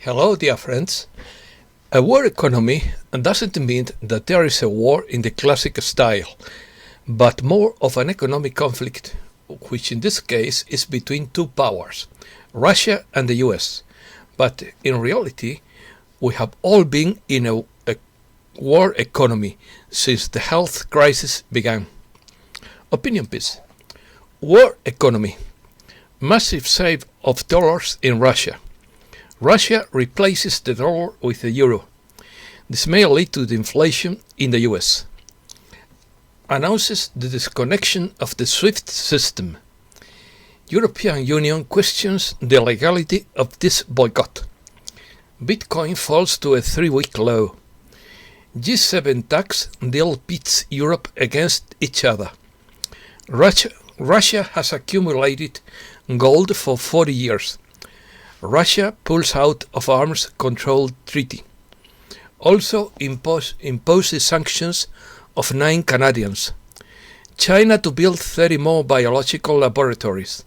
Hello, dear friends. A war economy doesn't mean that there is a war in the classic style, but more of an economic conflict, which in this case is between two powers, Russia and the US. But in reality, we have all been in a war economy since the health crisis began. Opinion piece. War economy. Massive save of dollars in Russia. Russia replaces the dollar with the euro. This may lead to the inflation in the US. Announces the disconnection of the SWIFT system. European Union questions the legality of this boycott. Bitcoin falls to a 3-week low. G7 tax deal pits Europe against each other. Russia has accumulated gold for 40 years. Russia pulls out of arms control treaty. Also imposes sanctions of 9 Canadians. China to build 30 more biological laboratories.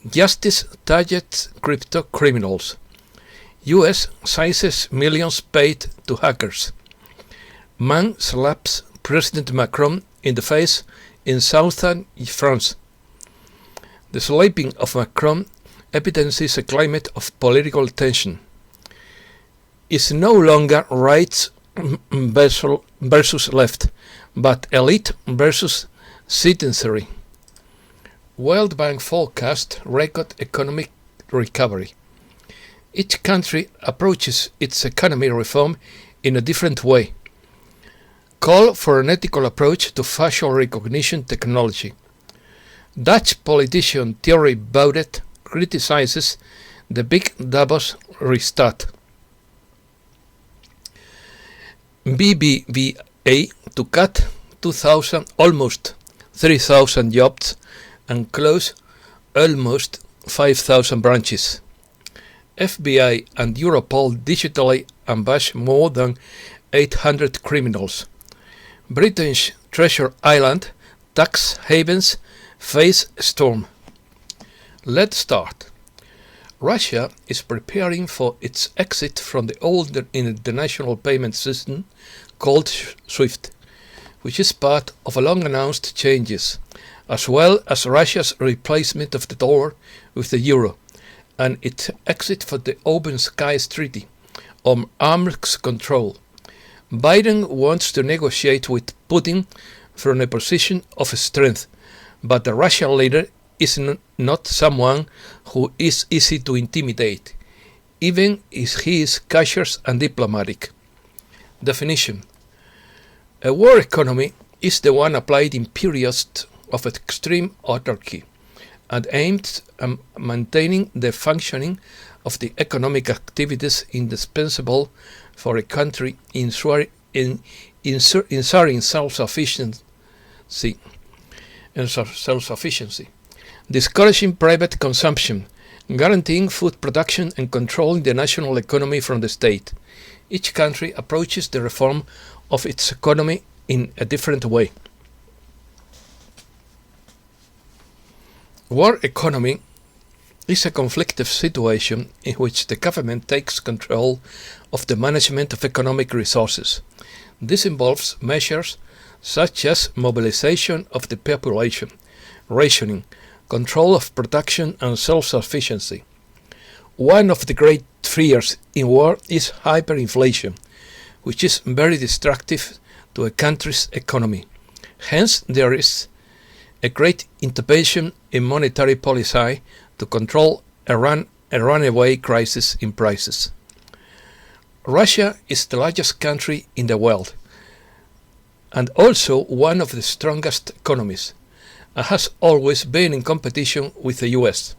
Justice targets crypto criminals. US seizes millions paid to hackers. Man slaps President Macron in the face in southern France. The slapping of Macron evidences a climate of political tension. Is no longer right versus left, but elite versus citizenry. World Bank forecast record economic recovery. Each country approaches its economy reform in a different way. Call for an ethical approach to facial recognition technology. Dutch politician Thierry Baudet criticizes the big Davos restart. BBVA to cut 2,000, almost 3,000 jobs and close almost 5,000 branches. FBI and Europol digitally ambush more than 800 criminals. Britain's Treasure Island tax havens face storm. Let's start. Russia is preparing for its exit from the old international payment system called SWIFT, which is part of a long-announced changes, as well as Russia's replacement of the dollar with the euro, and its exit from the Open Skies Treaty on arms control. Biden wants to negotiate with Putin from a position of strength, but the Russian leader is not someone who is easy to intimidate, even if he is cautious and diplomatic. Definition. A war economy is the one applied in periods of extreme autarky and aimed at maintaining the functioning of the economic activities indispensable for a country ensuring self-sufficiency. Discouraging private consumption, guaranteeing food production and controlling the national economy from the state. Each country approaches the reform of its economy in a different way. War economy is a conflictive situation in which the government takes control of the management of economic resources. This involves measures such as mobilization of the population, rationing, control of production and self-sufficiency. One of the great fears in war is hyperinflation, which is very destructive to a country's economy. Hence, there is a great intervention in monetary policy to control a runaway crisis in prices. Russia is the largest country in the world and also one of the strongest economies, and has always been in competition with the US.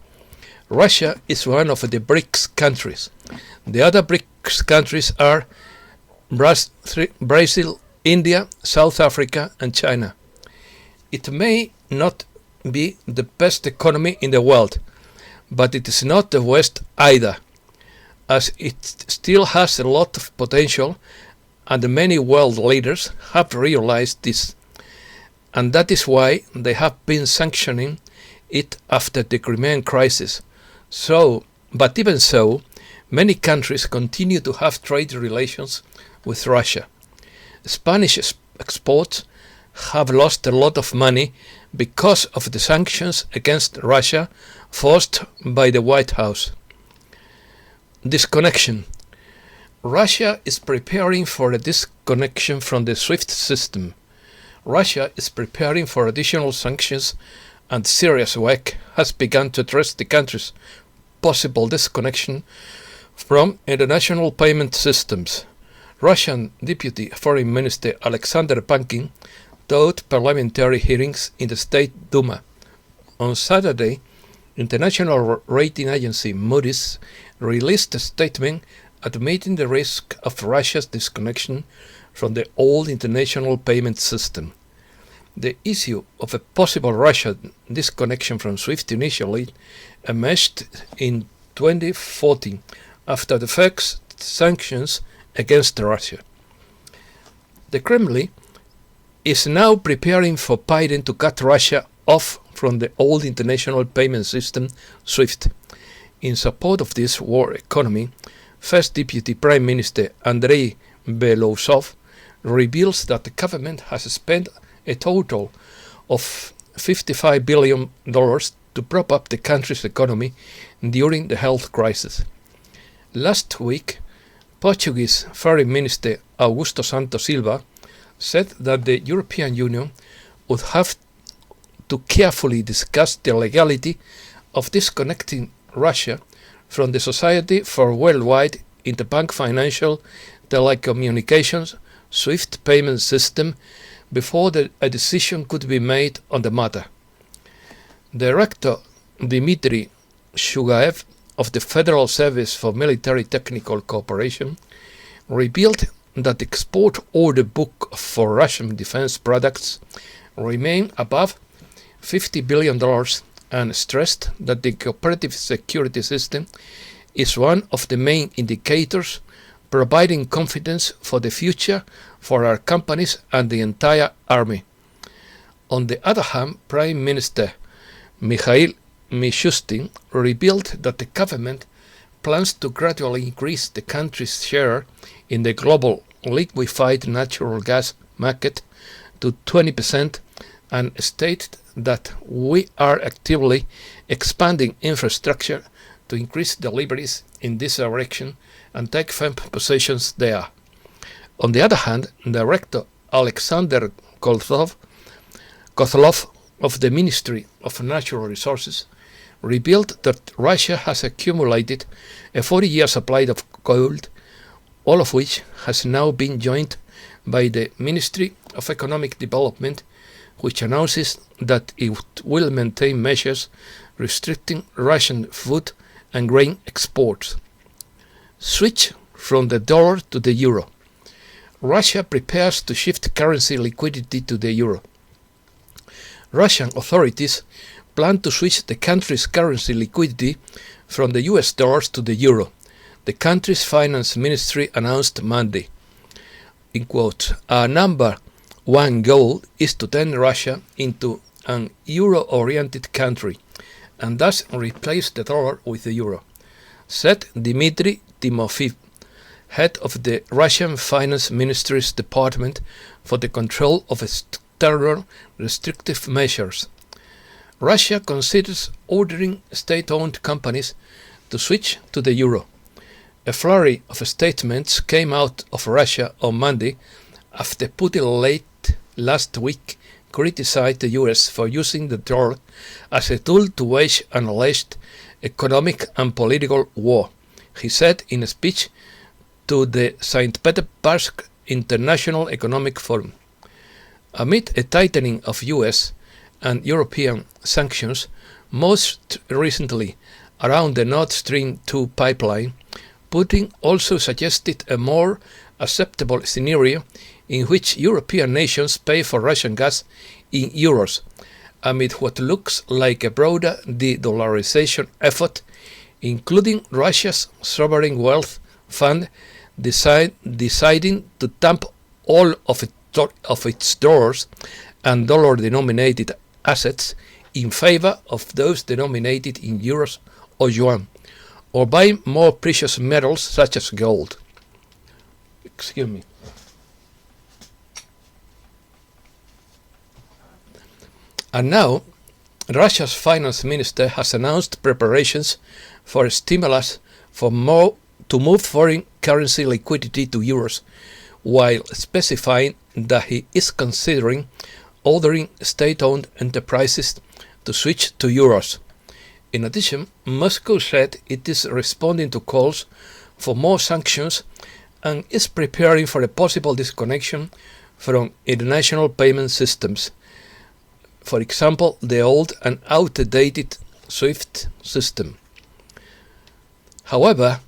Russia is one of the BRICS countries. The other BRICS countries are Brazil, India, South Africa, and China. It may not be the best economy in the world, but it is not the West either, as it still has a lot of potential, and many world leaders have realized this. And that is why they have been sanctioning it after the Crimean crisis. But even so, Many countries continue to have trade relations with Russia. Spanish exports have lost a lot of money because of the sanctions against Russia forced by the White House. Disconnection. Russia is preparing for a disconnection from the SWIFT system. Russia is preparing for additional sanctions, and serious work has begun to address the country's possible disconnection from international payment systems. Russian Deputy Foreign Minister Alexander Pankin taught parliamentary hearings in the State Duma. On Saturday, international rating agency Moody's released a statement admitting the risk of Russia's disconnection from the old international payment system. The issue of a possible Russian disconnection from SWIFT initially emerged in 2014 after the first sanctions against Russia. The Kremlin is now preparing for Biden to cut Russia off from the old international payment system SWIFT. In support of this war economy, First Deputy Prime Minister Andrei Belousov reveals that the government has spent a total of $55 billion to prop up the country's economy during the health crisis. Last week, Portuguese Foreign Minister Augusto Santos Silva said that the European Union would have to carefully discuss the legality of disconnecting Russia from the Society for Worldwide Interbank Financial Telecommunications SWIFT payment system before a decision could be made on the matter. Director Dmitry Shugaev of the Federal Service for Military Technical Cooperation revealed that the export order book for Russian defense products remained above $50 billion and stressed that the cooperative security system is one of the main indicators providing confidence for the future for our companies and the entire army. On the other hand, Prime Minister Mikhail Mishustin revealed that the government plans to gradually increase the country's share in the global liquefied natural gas market to 20% and stated that we are actively expanding infrastructure to increase deliveries in this direction and take firm positions there. On the other hand, Director Alexander Kozlov of the Ministry of Natural Resources revealed that Russia has accumulated a 40-year supply of gold, all of which has now been joined by the Ministry of Economic Development, which announces that it will maintain measures restricting Russian food and grain exports. Switch from the dollar to the euro. Russia prepares to shift currency liquidity to the euro. Russian authorities plan to switch the country's currency liquidity from the US dollars to the euro, the country's finance ministry announced Monday. In quote, "Our number one goal is to turn Russia into an euro-oriented country and thus replace the dollar with the euro," said Dmitry Timofeev, head of the Russian Finance Ministry's Department for the Control of External Restrictive Measures. Russia considers ordering state-owned companies to switch to the euro. A flurry of statements came out of Russia on Monday after Putin late last week criticized the US for using the dollar as a tool to wage an alleged economic and political war, he said in a speech to the St. Petersburg International Economic Forum. Amid a tightening of US and European sanctions, most recently around the Nord Stream 2 pipeline, Putin also suggested a more acceptable scenario in which European nations pay for Russian gas in euros, amid what looks like a broader de-dollarization effort, including Russia's sovereign wealth fund deciding to dump all of its dollars and dollar-denominated assets in favor of those denominated in euros or yuan, or buy more precious metals such as gold. Excuse me. And now, Russia's finance minister has announced preparations for a stimulus to move foreign currency liquidity to euros, while specifying that he is considering ordering state-owned enterprises to switch to euros. In addition, Moscow said it is responding to calls for more sanctions and is preparing for a possible disconnection from international payment systems. For example, the old and outdated SWIFT system. However,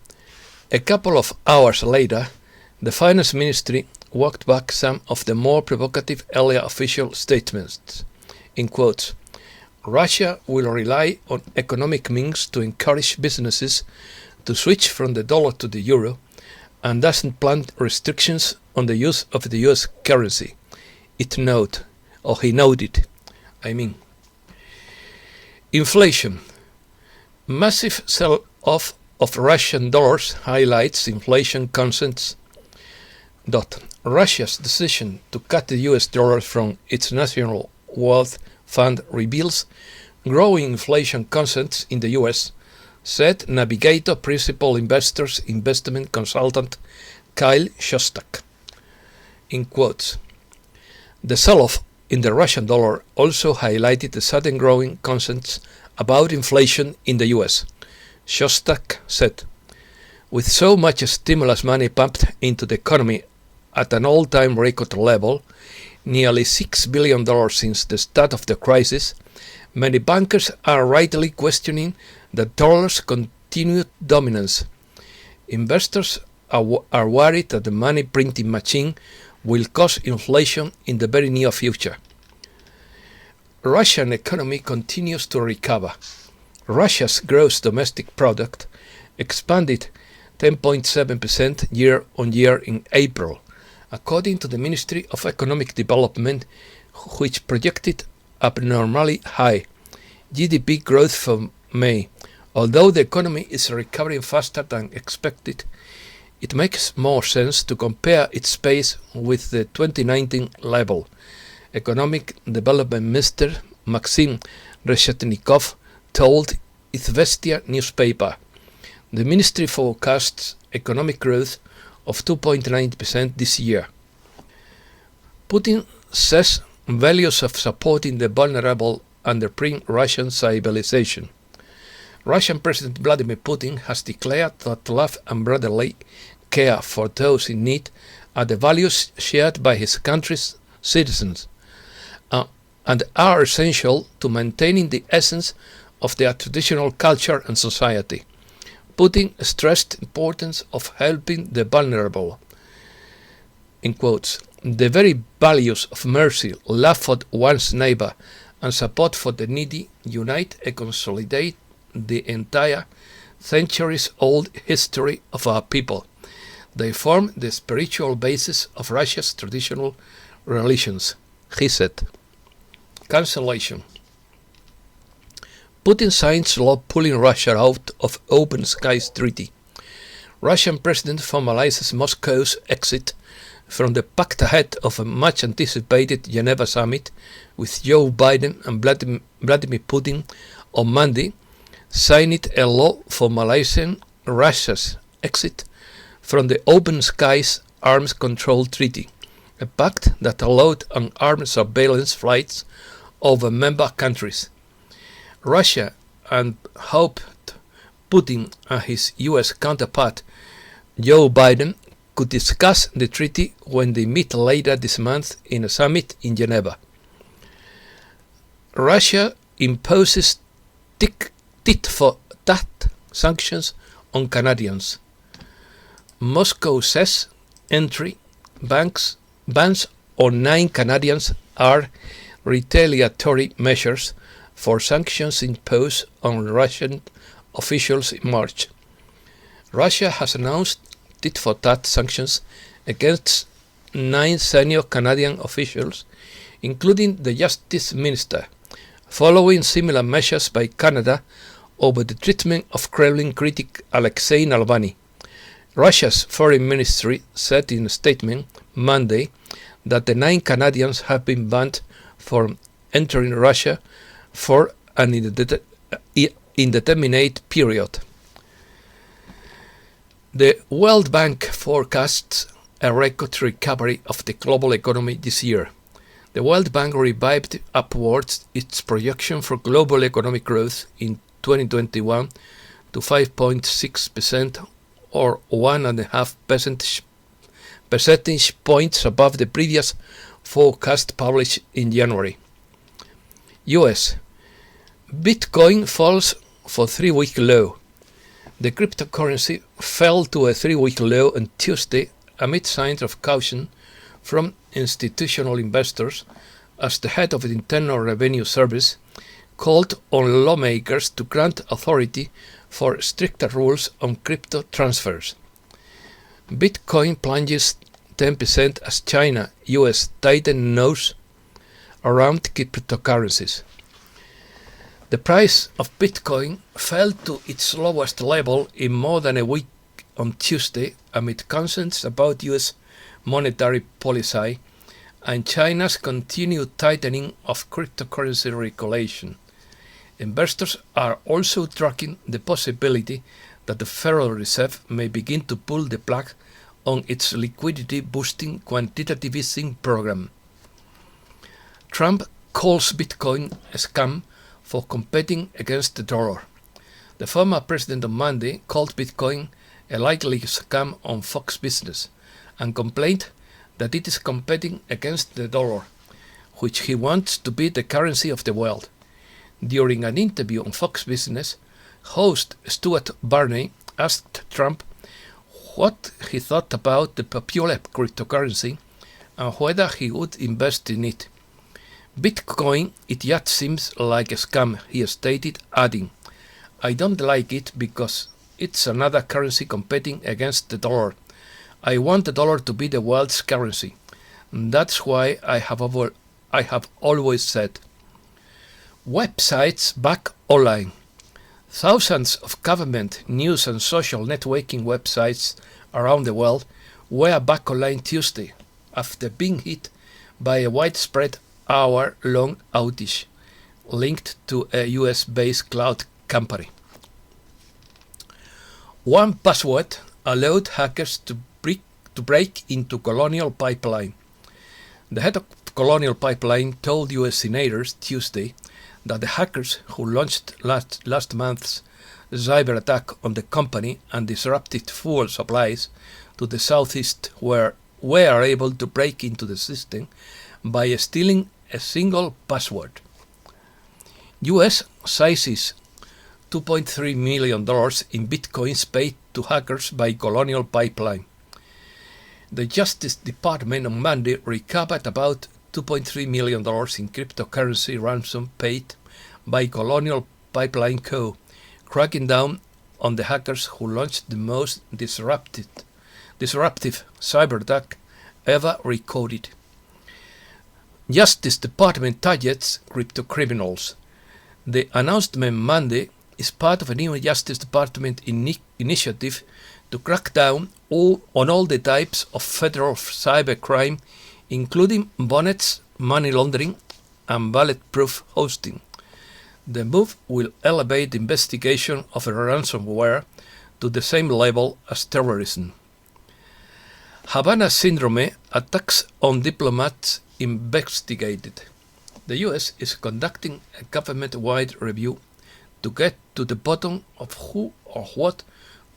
a couple of hours later, the finance ministry walked back some of the more provocative earlier official statements. In quotes, Russia will rely on economic means to encourage businesses to switch from the dollar to the euro and doesn't plan restrictions on the use of the US currency. He noted. Inflation. Massive sell-off of Russian dollars highlights inflation concerns. Russia's decision to cut the US dollar from its national wealth fund reveals growing inflation concerns in the US, said Navigator Principal Investment Consultant Kyle Shostak. In quotes, the sell-off in the Russian dollar also highlighted the sudden growing concerns about inflation in the US. Shostak said, with so much stimulus money pumped into the economy at an all-time record level, nearly $6 billion since the start of the crisis, many bankers are rightly questioning the dollar's continued dominance. Investors are worried that the money printing machine will cause inflation in the very near future. Russian economy continues to recover. Russia's gross domestic product expanded 10.7% year-on-year in April, according to the Ministry of Economic Development, which projected abnormally high GDP growth for May. Although the economy is recovering faster than expected, it makes more sense to compare its pace with the 2019 level, Economic Development Minister Maxim Reshetnikov told Izvestia newspaper. The ministry forecasts economic growth of 2.9% this year. Putin says values of supporting the vulnerable underpin Russian civilization. Russian President Vladimir Putin has declared that love and brotherly care for those in need are the values shared by his country's citizens and are essential to maintaining the essence of their traditional culture and society. Putin stressed the importance of helping the vulnerable. In quotes, the very values of mercy, love for one's neighbor, and support for the needy unite and consolidate the entire centuries-old history of our people. They form the spiritual basis of Russia's traditional religions, he said. Cancellation. Putin signs law pulling Russia out of Open Skies Treaty. Russian president formalizes Moscow's exit from the pact ahead of a much-anticipated Geneva summit with Joe Biden and Vladimir Putin on Monday, signed a law formalizing Russia's exit from the Open Skies Arms Control Treaty, a pact that allowed unarmed surveillance flights over member countries. Russia and hoped Putin and his US counterpart Joe Biden could discuss the treaty when they meet later this month in a summit in Geneva. Russia imposes tit-for-tat sanctions on Canadians. Moscow says entry bans on 9 Canadians are retaliatory measures for sanctions imposed on Russian officials in March. Russia has announced tit-for-tat sanctions against 9 senior Canadian officials, including the Justice Minister, following similar measures by Canada over the treatment of Kremlin critic Alexei Navalny. Russia's foreign ministry said in a statement Monday that the 9 Canadians have been banned from entering Russia for an indeterminate period. The World Bank forecasts a record recovery of the global economy this year. The World Bank revised upwards its projection for global economic growth in 2021 to 5.6%, or 1.5 percentage points above the previous forecast published in January. US. Bitcoin falls for 3-week low. The cryptocurrency fell to a 3-week low on Tuesday amid signs of caution from institutional investors as the head of the Internal Revenue Service called on lawmakers to grant authority for stricter rules on crypto transfers. Bitcoin plunges 10% as China, US tighten nose around cryptocurrencies. The price of Bitcoin fell to its lowest level in more than a week on Tuesday amid concerns about US monetary policy and China's continued tightening of cryptocurrency regulation. Investors are also tracking the possibility that the Federal Reserve may begin to pull the plug on its liquidity-boosting quantitative easing program. Trump calls Bitcoin a scam for competing against the dollar. The former president on Monday called Bitcoin a likely scam on Fox Business and complained that it is competing against the dollar, which he wants to be the currency of the world. During an interview on Fox Business, host Stuart Barney asked Trump what he thought about the popular cryptocurrency and whether he would invest in it. Bitcoin, it yet seems like a scam, he stated, adding, "I don't like it because it's another currency competing against the dollar. I want the dollar to be the world's currency. That's why I have always said." Websites back online. Thousands of government, news and social networking websites around the world were back online Tuesday after being hit by a widespread hour-long outage linked to a US-based cloud company. 1Password allowed hackers to break into Colonial Pipeline. The head of Colonial Pipeline told US senators Tuesday that the hackers who launched last month's cyber attack on the company and disrupted fuel supplies to the southeast were able to break into the system by stealing a single password. US seizes $2.3 million in bitcoins paid to hackers by Colonial Pipeline. The Justice Department on Monday recovered about $2.3 million in cryptocurrency ransom paid by Colonial Pipeline Co., cracking down on the hackers who launched the most disruptive cyber attack ever recorded. Justice Department targets crypto criminals. The announcement Monday is part of a new Justice Department initiative to crack down on all the types of federal cybercrime, including bonnets, money laundering, and bulletproof hosting. The move will elevate investigation of ransomware to the same level as terrorism. Havana Syndrome attacks on diplomats investigated. The US is conducting a government-wide review to get to the bottom of who or what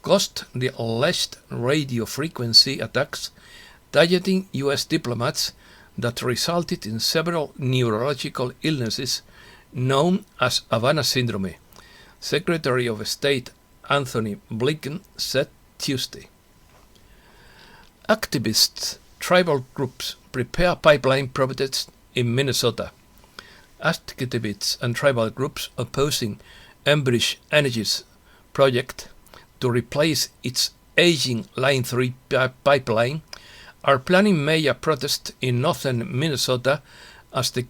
caused the alleged radio frequency attacks targeting US diplomats that resulted in several neurological illnesses known as Havana Syndrome, Secretary of State Anthony Blinken said Tuesday. Activists, tribal groups prepare pipeline protests in Minnesota. Activists and tribal groups opposing Enbridge Energy's project to replace its aging Line 3 pipeline are planning major protests in northern Minnesota as the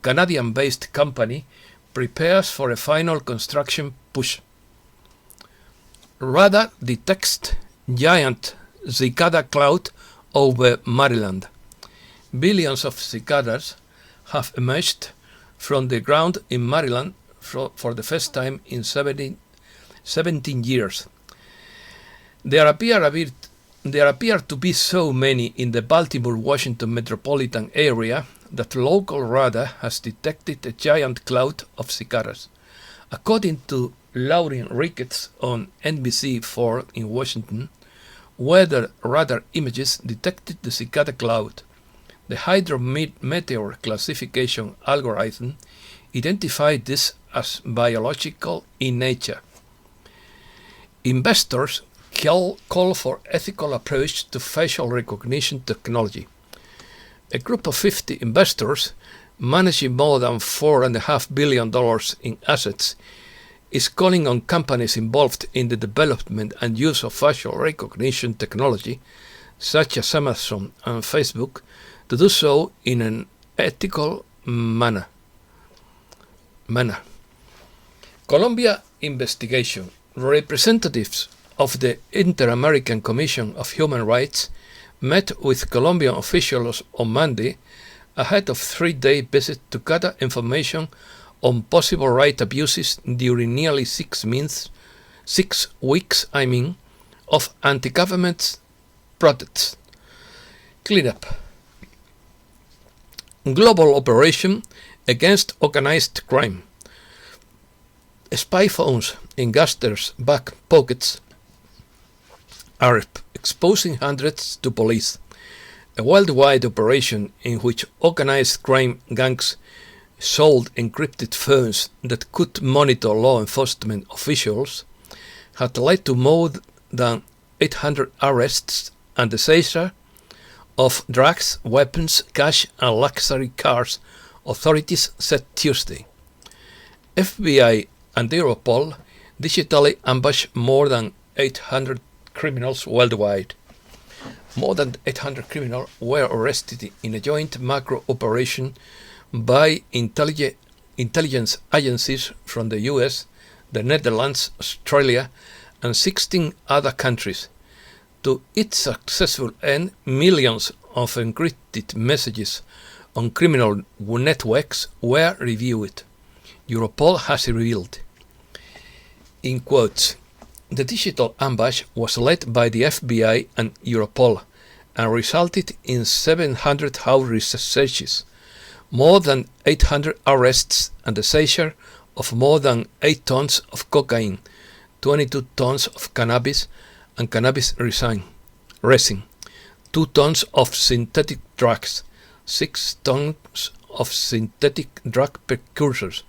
Canadian-based company prepares for a final construction push. radar detects giant cicada cloud over Maryland. Billions of cicadas have emerged from the ground in Maryland for the first time in 17 years. There appear to be so many in the Baltimore-Washington metropolitan area that local radar has detected a giant cloud of cicadas. According to Lauren Ricketts on NBC4 in Washington, weather radar images detected the cicada cloud. The hydrometeor classification algorithm identified this as biological in nature. Investors call for ethical approach to facial recognition technology. A group of 50 investors managing more than $4.5 billion in assets is calling on companies involved in the development and use of facial recognition technology, such as Amazon and Facebook, to do so in an ethical manner. Colombia investigation. Representatives of the Inter-American Commission of Human Rights met with Colombian officials on Monday ahead of a 3-day visit to gather information on possible right abuses during nearly 6 weeks of anti-government protests. Cleanup. Global operation against organized crime. Spy phones in gangsters' back pockets are exposing hundreds to police. A worldwide operation in which organized crime gangs sold encrypted phones that could monitor law enforcement officials had led to more than 800 arrests and the seizure of drugs, weapons, cash and luxury cars, authorities said Tuesday. FBI and Europol digitally ambushed more than 800 criminals worldwide. More than 800 criminals were arrested in a joint macro operation by intelligence agencies from the US, the Netherlands, Australia, and 16 other countries. To its successful end, millions of encrypted messages on criminal networks were reviewed, Europol has revealed. In quotes, the digital ambush was led by the FBI and Europol and resulted in 700 house searches, more than 800 arrests and the seizure of more than 8 tons of cocaine, 22 tons of cannabis and cannabis resin, 2 tons of synthetic drugs, 6 tons of synthetic drug precursors,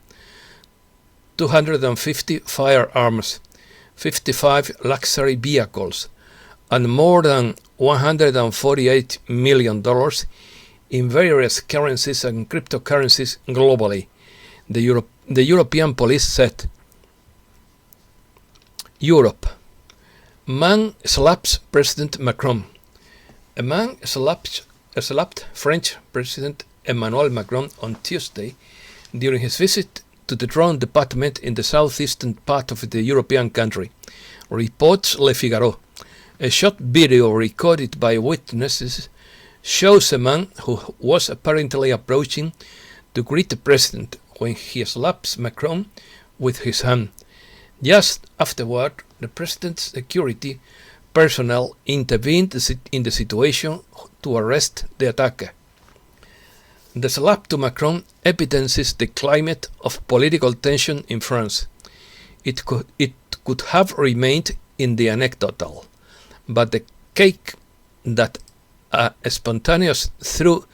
250 firearms, 55 luxury vehicles, and more than $148 million in various currencies and cryptocurrencies globally, the European police said. Europe. Man slaps President Macron. A man slapped French President Emmanuel Macron on Tuesday during his visit to the Drone Department in the southeastern part of the European country, reports Le Figaro. A short video recorded by witnesses shows a man who was apparently approaching to greet the president when he slaps Macron with his hand. Just afterward, the president's security personnel intervened in the situation to arrest the attacker. The slap to Macron evidences the climate of political tension in France. It could have remained in the anecdotal, but the cake that spontaneous threw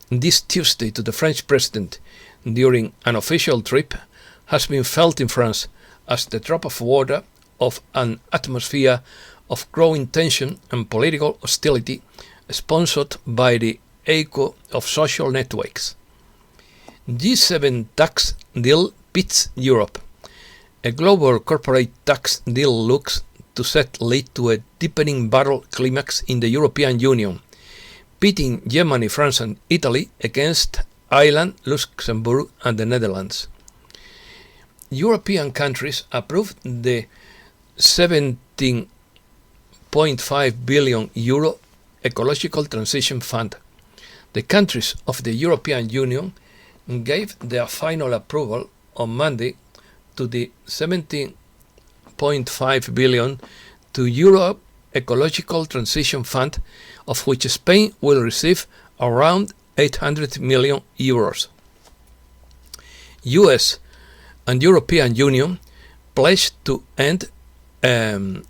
this Tuesday to the French president during an official trip has been felt in France as the drop of water of an atmosphere of growing tension and political hostility sponsored by the echo of social networks. G7 tax deal pits Europe. A global corporate tax deal looks to set lead to a deepening battle climax in the European Union, pitting Germany, France and Italy against Ireland, Luxembourg and the Netherlands. European countries approved the 70 17.5 billion euro ecological transition fund. The countries of the European Union gave their final approval on Monday to the 17.5 billion euro ecological transition fund, of which Spain will receive around 800 million euros. US and European Union pledged to end $18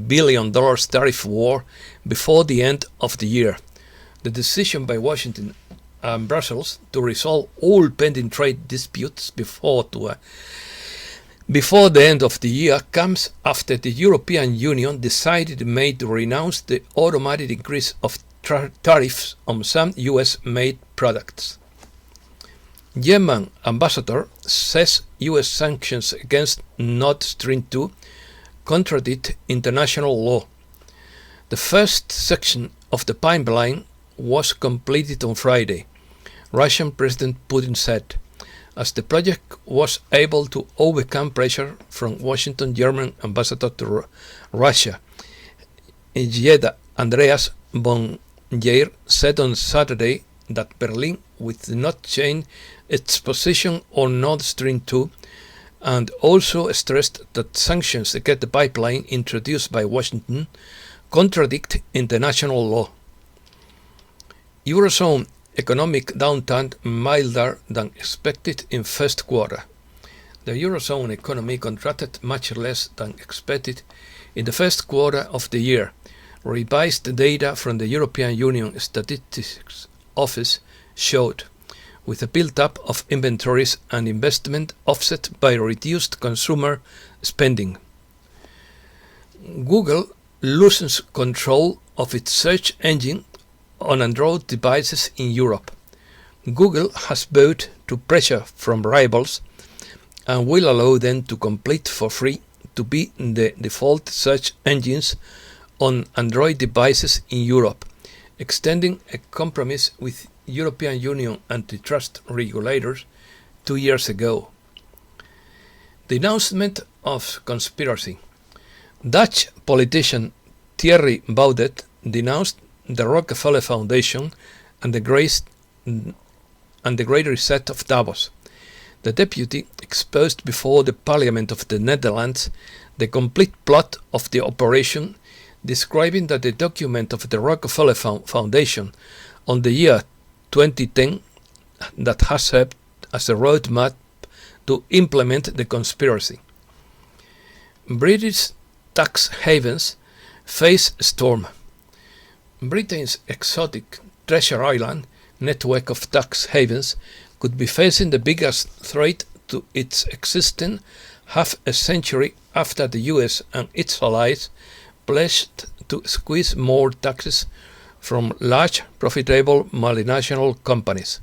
billion tariff war before the end of the year. The decision by Washington and Brussels to resolve all pending trade disputes before the end of the year comes after the European Union decided in May to renounce the automatic increase of tariffs on some US-made products. German ambassador says US sanctions against Nord Stream 2 contradict international law. The first section of the pipeline was completed on Friday, Russian President Putin said, as the project was able to overcome pressure from Washington. German ambassador to Russia, Jeda Andreas von Jair, said on Saturday that Berlin would not change its position on Nord Stream 2, and also stressed that sanctions against the pipeline introduced by Washington contradict international law. Eurozone economic downturn milder than expected in first quarter. The Eurozone economy contracted much less than expected in the first quarter of the year. Revised data from the European Union Statistics Office showed, with a build-up of inventories and investment offset by reduced consumer spending. Google loosens control of its search engine on Android devices in Europe. Google has bowed to pressure from rivals and will allow them to compete for free to be the default search engines on Android devices in Europe, extending a compromise with European Union antitrust regulators 2 years ago. The announcement of conspiracy. Dutch politician Thierry Baudet denounced the Rockefeller Foundation and the Great Reset of Davos. The deputy exposed before the Parliament of the Netherlands the complete plot of the operation, describing that the document of the Rockefeller Foundation on the year 2010 that has served as a roadmap to implement the conspiracy. British tax havens face storm. Britain's exotic Treasure Island network of tax havens could be facing the biggest threat to its existence half a century after the US and its allies pledged to squeeze more taxes from large, profitable multinational companies.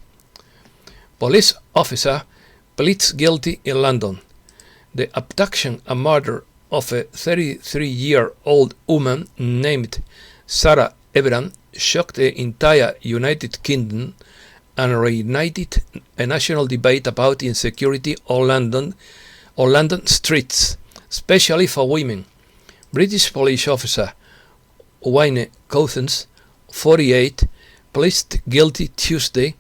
Police officer pleads guilty in London. The abduction and murder of a 33-year-old woman named Sarah Everard shocked the entire United Kingdom and reignited a national debate about insecurity on London streets, especially for women. British police officer Wayne Cothens, 48, pleaded guilty Tuesday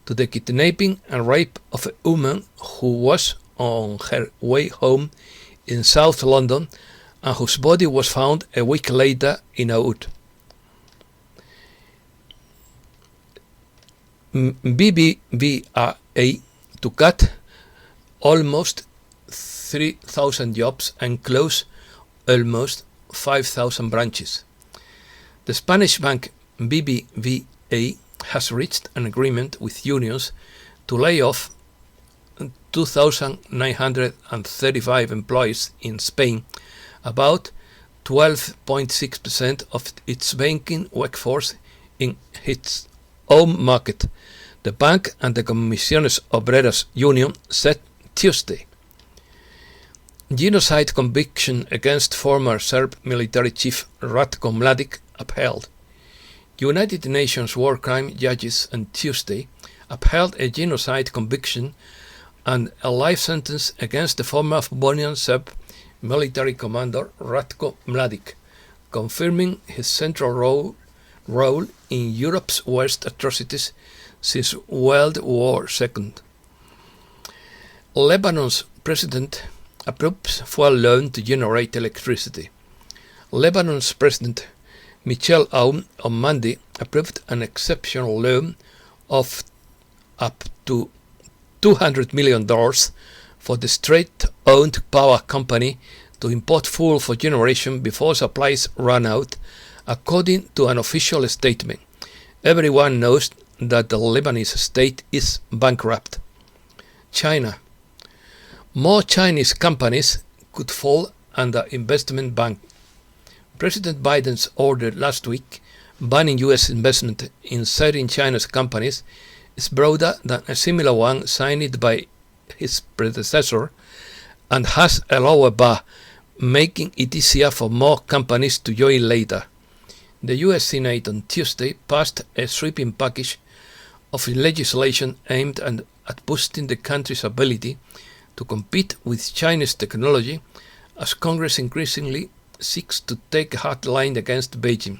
to the kidnapping and rape of a woman who was on her way home in South London and whose body was found a week later in a wood. BBVA to cut almost 3,000 jobs and close almost 5,000 branches. The Spanish bank BBVA has reached an agreement with unions to lay off 2,935 employees in Spain, about 12.6% of its banking workforce in its home market, the bank and the Comisiones Obreras Union said Tuesday. Genocide conviction against former Serb military chief Ratko Mladic upheld. United Nations war crime judges on Tuesday upheld a genocide conviction and a life sentence against the former Bosnian Serb military commander Ratko Mladic, confirming his central role in Europe's worst atrocities since World War II. Lebanon's president approves fuel loan to generate electricity. Lebanon's President Michel Aoun on Monday approved an exceptional loan of up to $200 million for the state-owned power company to import fuel for generation before supplies run out, according to an official statement. Everyone knows that the Lebanese state is bankrupt. China. More Chinese companies could fall under investment ban. President Biden's order last week banning U.S. investment in certain Chinese companies is broader than a similar one signed by his predecessor and has a lower bar, making it easier for more companies to join later. The U.S. Senate on Tuesday passed a sweeping package of legislation aimed at boosting the country's ability to compete with Chinese technology as Congress increasingly seeks to take a hard line against Beijing.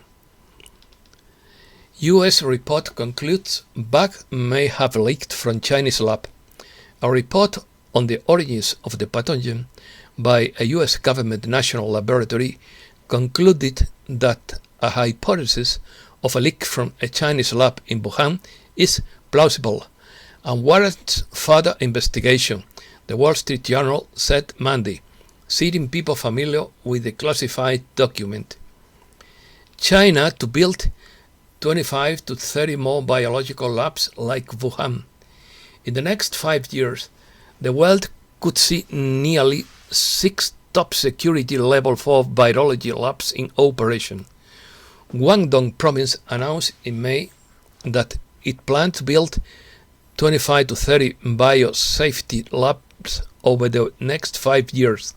U.S. report concludes bug may have leaked from Chinese lab. A report on the origins of the pathogen by a U.S. government national laboratory concluded that a hypothesis of a leak from a Chinese lab in Wuhan is plausible and warrants further investigation, the Wall Street Journal said Monday, citing people familiar with the classified document. China to build 25 to 30 more biological labs like Wuhan. In the next 5 years, the world could see nearly 6 top security level 4 virology labs in operation. Guangdong province announced in May that it planned to build 25 to 30 biosafety labs over the next 5 years.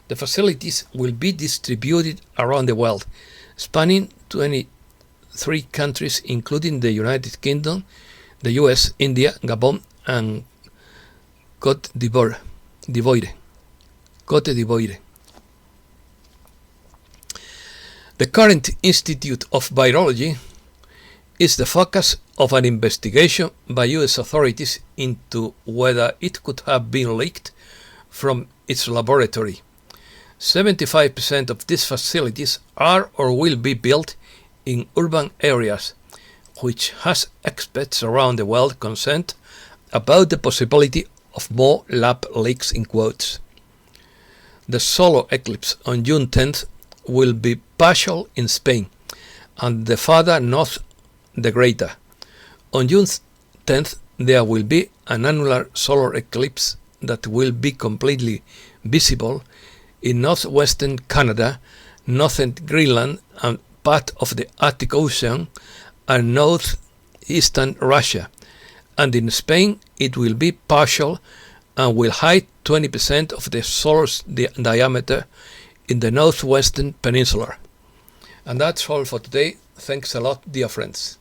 The facilities will be distributed around the world, spanning 23 countries including the United Kingdom, the US, India, Gabon and Côte d'Ivoire. The current Institute of Virology is the focus of an investigation by US authorities into whether it could have been leaked from its laboratory. 75% of these facilities are or will be built in urban areas, which has experts around the world concerned about the possibility of more lab leaks in quotes. The solar eclipse on June 10th will be partial in Spain and the farther north the greater. On June 10th there will be an annular solar eclipse that will be completely visible in northwestern Canada, northern Greenland and part of the Arctic Ocean and northeastern Russia, and in Spain it will be partial and will hide 20% of the solar's diameter in the northwestern peninsula. And that's all for today. Thanks a lot, dear friends.